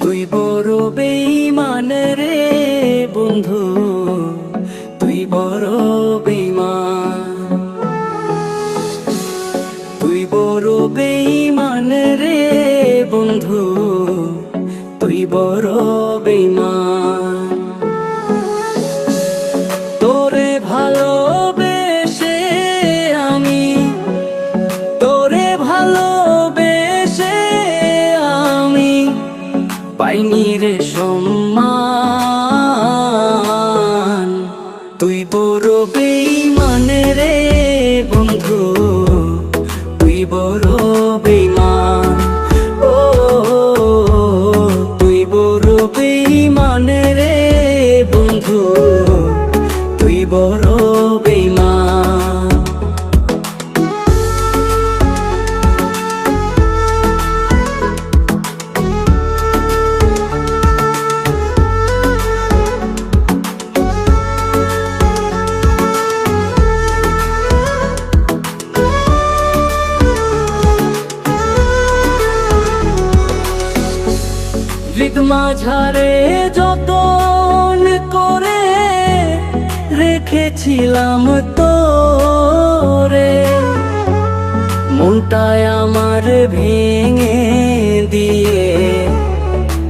তুই বড় বেঈমান রে বন্ধু, তুই বড় বেঈমান। তুই বড় বেঈমান রে বন্ধু, তুই বড় বেঈমান। তোরে ভালোবেসে আমি, তোরে ভালোবেসে আমি পাইনি রে সম্মান। তুই বড় বেঈমান রে বন্ধু, তুই বড় বেঈমান। ও তুই বড় বেঈমান রে বন্ধু, তুই বড় বেঈমান। হৃদ মাঝারে যতন করে রেখেছিলাম তোরে, মনটায় আমার ভেঙে দিয়ে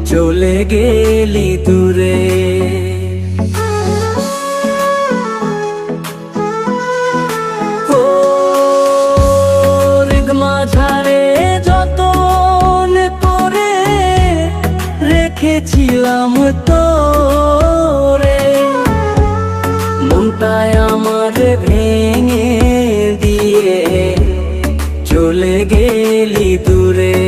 চলে গেলি দূরে। ও হৃদ মাঝারে যতন করে রেখেছিলাম তোরে, মনটায় আমার ভেঙে দিয়ে চলে গেলি দূরে।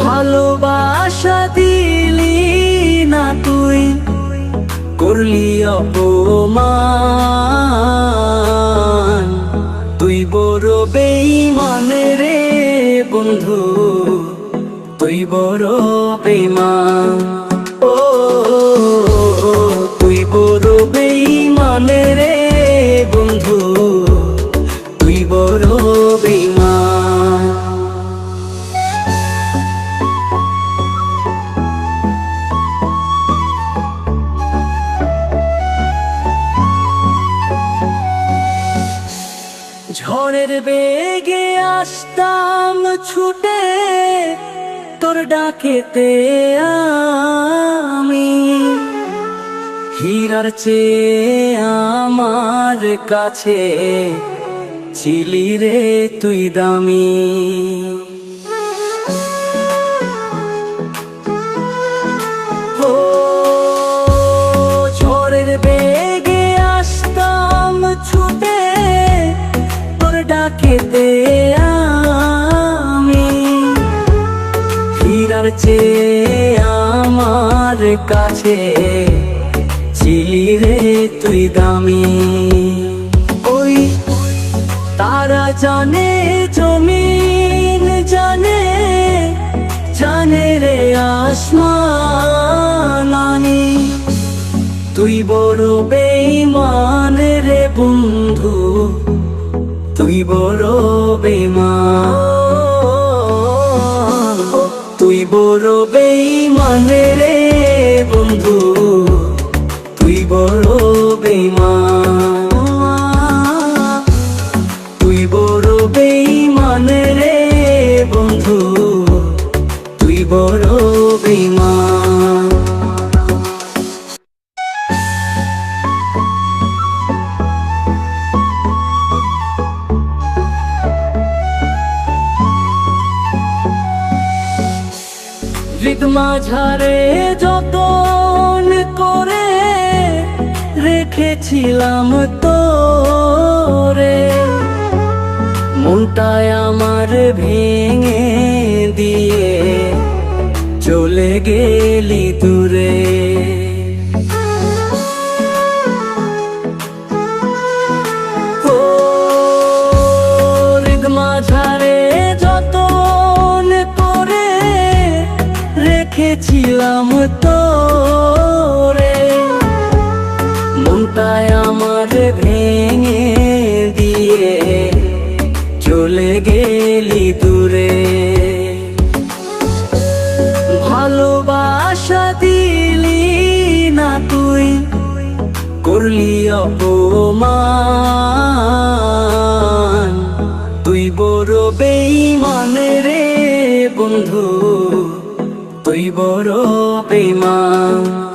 ভালোবাসা দিলি না তুই, করলি অপমান। তুই বড় বেঈমান রে বন্ধু, তুই বড় বেঈমান। ও তুই বড় বেঈমান রে বন্ধু, তুই বড় বেঈমান। ঝড়ের বেগে আসতাম ছুটে তোর ডাকেতে আমি, হীরার চেয়ে আমার কাছে ছিলি রে তুই দামি। ও ঝড়ের বেগে আসতাম ছুটে তোর ডাকেতে আমি, হীরার চেয়ে আমার কাছে ছিলি রে তুই দামি। ওই তারা জানে জমিন জানে, জানে রে আসমানি। তুই বড় বেঈমান রে বন্ধু, তুই বড় বেঈমান। তুই বড় বেঈমান রে বন্ধু, তুই বড় বেঈমান। তুই বড় বেঈমান রে বন্ধু, তুই বড় বেঈমান। হৃদ মাঝারে যতন করে রেখেছিলাম তোরে, মনটায় আমার ভেঙে দিয়ে চলে গেলি দূরে। ও হৃদ মাঝারে যতন করে রেখেছিলাম তোরে, মনটায় আমার ভেঙে দিয়ে চলে গেলি দূরে। ভালোবাসা দিলি না তুই, করলি অপমান। তুই বড় বেঈমান রে বন্ধু, তুই বড় বেঈমান।